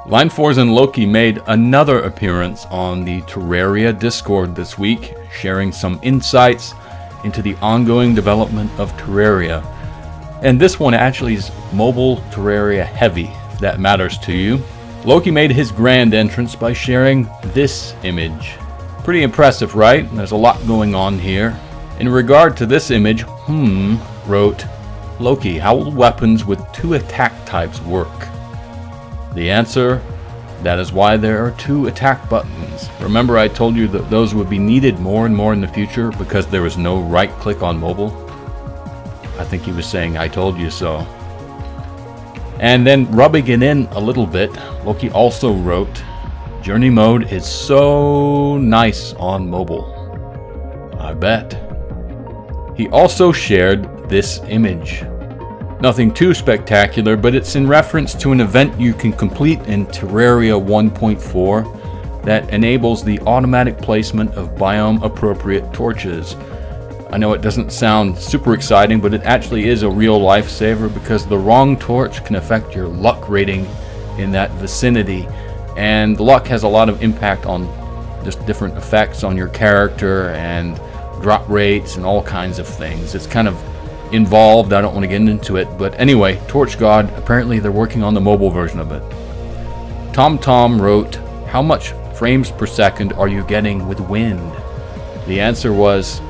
Leinfors and Loki made another appearance on the Terraria Discord this week, sharing some insights into the ongoing development of Terraria. And this one actually is mobile Terraria heavy, if that matters to you. Loki made his grand entrance by sharing this image. Pretty impressive, right? There's a lot going on here. In regard to this image, wrote, Loki, how will weapons with 2 attack types work? The answer, that is why there are 2 attack buttons. Remember I told you that those would be needed more and more in the future because there was no right click on mobile? I think he was saying I told you so. And then rubbing it in a little bit, Loki also wrote, Journey mode is so nice on mobile. I bet. He also shared this image. Nothing too spectacular, but it's in reference to an event you can complete in Terraria 1.4 that enables the automatic placement of biome appropriate torches. I know it doesn't sound super exciting, but it actually is a real lifesaver because the wrong torch can affect your luck rating in that vicinity, and luck has a lot of impact on just different effects on your character and drop rates and all kinds of things. It's kind of involved, I don't want to get into it, but anyway, Torch God, apparently they're working on the mobile version of it. Tom wrote, how much frames per second are you getting with wind? The answer was,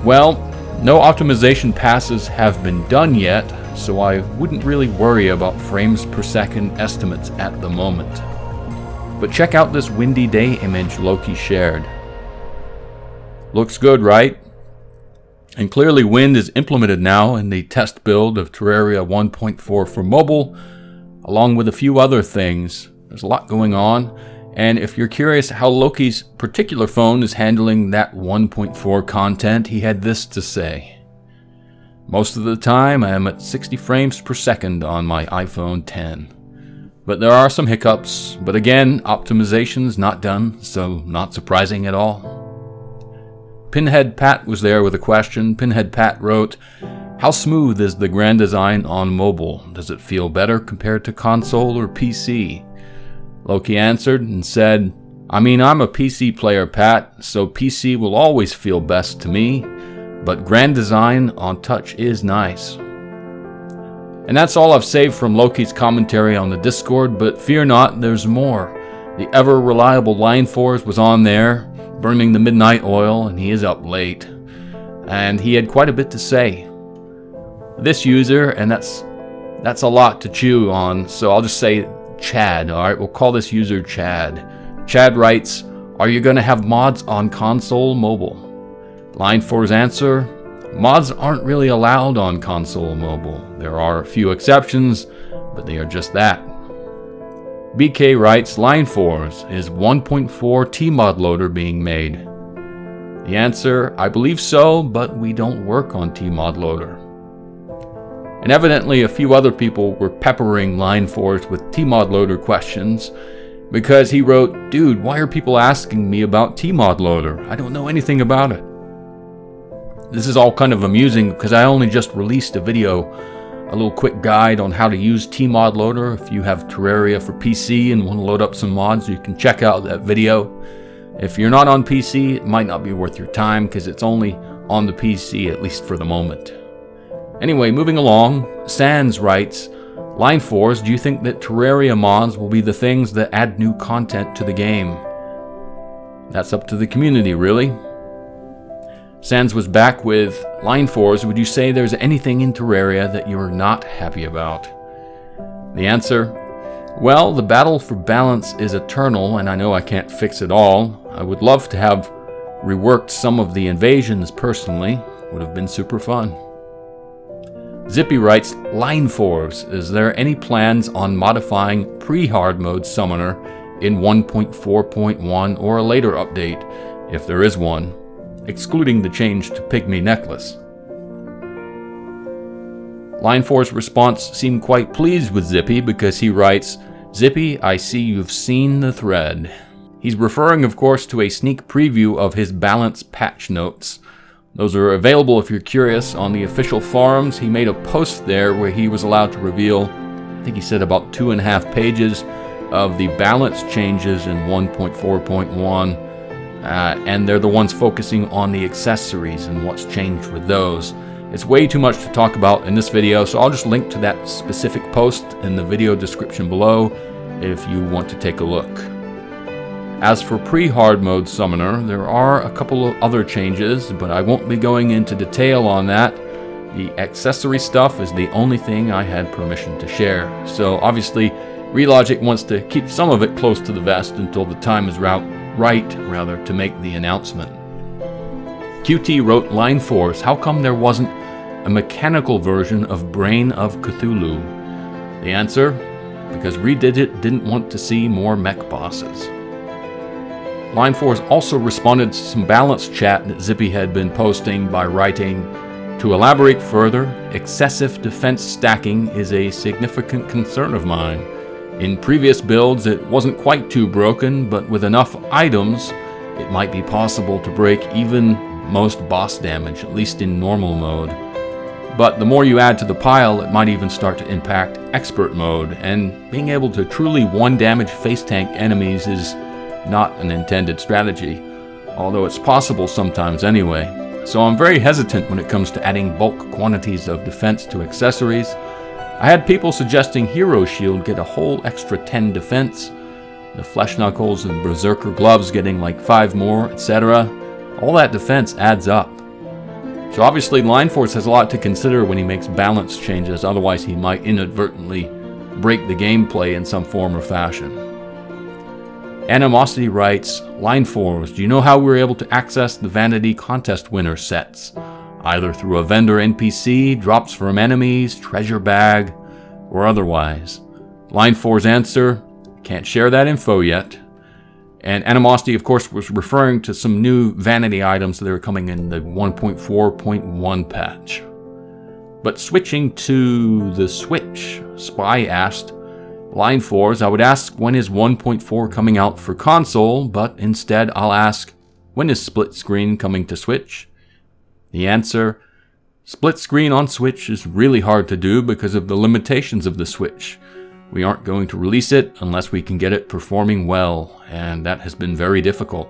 well, no optimization passes have been done yet, so I wouldn't really worry about frames per second estimates at the moment. But check out this windy day image Loki shared. Looks good, right? And clearly wind is implemented now in the test build of Terraria 1.4 for mobile, along with a few other things. There's a lot going on, and if you're curious how Loki's particular phone is handling that 1.4 content, he had this to say. Most of the time I am at 60 frames per second on my iPhone 10. But there are some hiccups, but again, optimization's not done, so not surprising at all. Pinhead Pat was there with a question. Pinhead Pat wrote, how smooth is the grand design on mobile? Does it feel better compared to console or PC? Loki answered and said, I mean, I'm a PC player, Pat, so PC will always feel best to me, but grand design on touch is nice. And that's all I've saved from Loki's commentary on the Discord, but fear not, there's more. The ever-reliable Leinfors was on there, burning the midnight oil, and he is up late. And he had quite a bit to say. This user, and that's a lot to chew on, so I'll just say Chad, alright? We'll call this user Chad. Chad writes, are you going to have mods on console mobile? Leinfors' answer, mods aren't really allowed on console mobile. There are a few exceptions, but they are just that. BK writes, Leinfors, is 1.4 TModloader being made? The answer, I believe so, but we don't work on TModloader. And evidently a few other people were peppering Leinfors with TModloader questions because he wrote, dude, why are people asking me about TModloader? I don't know anything about it. This is all kind of amusing because I only just released a video, a little quick guide on how to use TModloader. If you have Terraria for PC and want to load up some mods, you can check out that video. If you're not on PC, it might not be worth your time because it's only on the PC, at least for the moment. Anyway, moving along, Sans writes, Leinfors, do you think that Terraria mods will be the things that add new content to the game? That's up to the community, really. Sans was back with, Leinfors, would you say there's anything in Terraria that you're not happy about? The answer, well, the battle for balance is eternal, and I know I can't fix it all. I would love to have reworked some of the invasions personally. Would have been super fun. Zippy writes, Leinfors, is there any plans on modifying pre-hard mode summoner in 1.4.1 or a later update, if there is one, excluding the change to Pygmy Necklace? Leinfors' response seemed quite pleased with Zippy because he writes, Zippy, I see you've seen the thread. He's referring, of course, to a sneak preview of his balance patch notes. Those are available if you're curious on the official forums. He made a post there where he was allowed to reveal, I think he said about 2.5 pages of the balance changes in 1.4.1, and they're the ones focusing on the accessories and what's changed with those. It's way too much to talk about in this video, so I'll just link to that specific post in the video description below if you want to take a look. As for pre-hard mode Summoner, there are a couple of other changes, but I won't be going into detail on that. The accessory stuff is the only thing I had permission to share. So obviously, Relogic wants to keep some of it close to the vest until the time is right to make the announcement. QT wrote, Leinfors, how come there wasn't a mechanical version of Brain of Cthulhu? The answer, because Redigit didn't want to see more mech bosses. Leinfors also responded to some balance chat that Zippy had been posting by writing, to elaborate further, excessive defense stacking is a significant concern of mine. In previous builds it wasn't quite too broken, but with enough items it might be possible to break even most boss damage, at least in normal mode. But the more you add to the pile, it might even start to impact expert mode, and being able to truly one-damage face tank enemies is not an intended strategy, although it's possible sometimes anyway. So I'm very hesitant when it comes to adding bulk quantities of defense to accessories. I had people suggesting Hero Shield get a whole extra 10 defense, the Flesh Knuckles and Berserker Gloves getting like 5 more, etc. All that defense adds up. So obviously Leinfors has a lot to consider when he makes balance changes, otherwise he might inadvertently break the gameplay in some form or fashion. Animosity writes, Leinfors, do you know how we were able to access the Vanity Contest winner sets? Either through a vendor NPC, drops from enemies, treasure bag, or otherwise. Leinfors' answer, can't share that info yet. And Animosity, of course, was referring to some new Vanity items that are coming in the 1.4.1 patch. But switching to the Switch, Spy asked, Leinfors, I would ask when is 1.4 coming out for console, but instead I'll ask, when is split screen coming to Switch? The answer, split screen on Switch is really hard to do because of the limitations of the Switch. We aren't going to release it unless we can get it performing well, and that has been very difficult.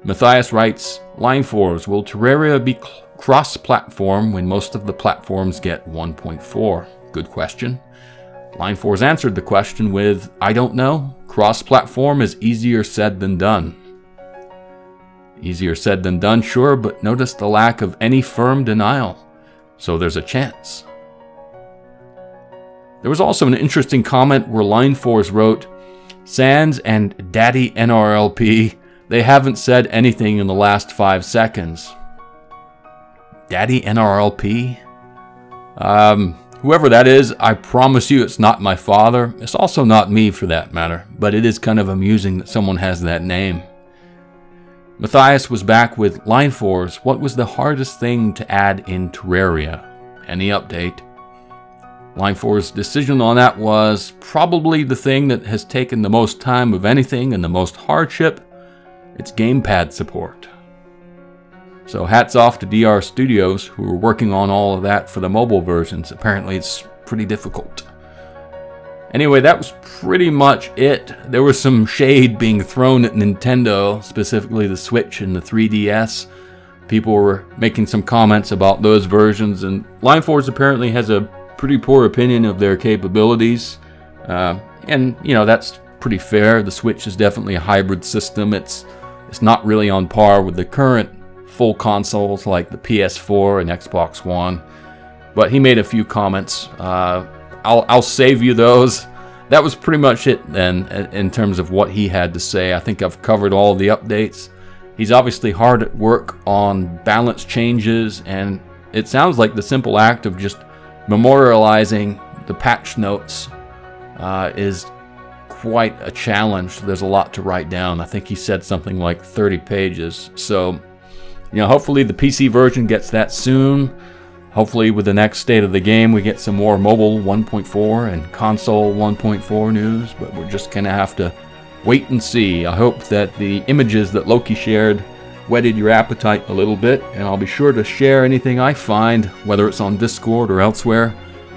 Matthias writes, Leinfors, will Terraria be cross-platform when most of the platforms get 1.4? Good question. Leinfors answered the question with, I don't know. Cross-platform is easier said than done. Easier said than done, sure, but notice the lack of any firm denial. So there's a chance. There was also an interesting comment where Leinfors wrote, Sans and Daddy NRLP, they haven't said anything in the last 5 seconds. Daddy NRLP? Whoever that is, I promise you it's not my father. It's also not me for that matter, but it is kind of amusing that someone has that name. Matthias was back with Leinfors, what was the hardest thing to add in Terraria? Any update? Leinfors' decision on that was probably the thing that has taken the most time of anything and the most hardship. It's gamepad support. So hats off to DR Studios who are working on all of that for the mobile versions. Apparently it's pretty difficult. Anyway, that was pretty much it. There was some shade being thrown at Nintendo, specifically the Switch and the 3DS. People were making some comments about those versions, and Leinfors apparently has a pretty poor opinion of their capabilities. And, you know, that's pretty fair. The Switch is definitely a hybrid system. It's not really on par with the current full consoles like the PS4 and Xbox One. But he made a few comments. I'll save you those. That was pretty much it then in terms of what he had to say. I think I've covered all the updates. He's obviously hard at work on balance changes, and it sounds like the simple act of just memorializing the patch notes is quite a challenge. There's a lot to write down. I think he said something like 30 pages. So, you know, hopefully the PC version gets that soon. Hopefully with the next state of the game we get some more mobile 1.4 and console 1.4 news, but we're just gonna have to wait and see. I hope that the images that Loki shared whetted your appetite a little bit, and I'll be sure to share anything I find, whether it's on Discord or elsewhere,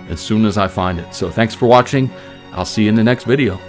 as soon as I find it. So thanks for watching. I'll see you in the next video.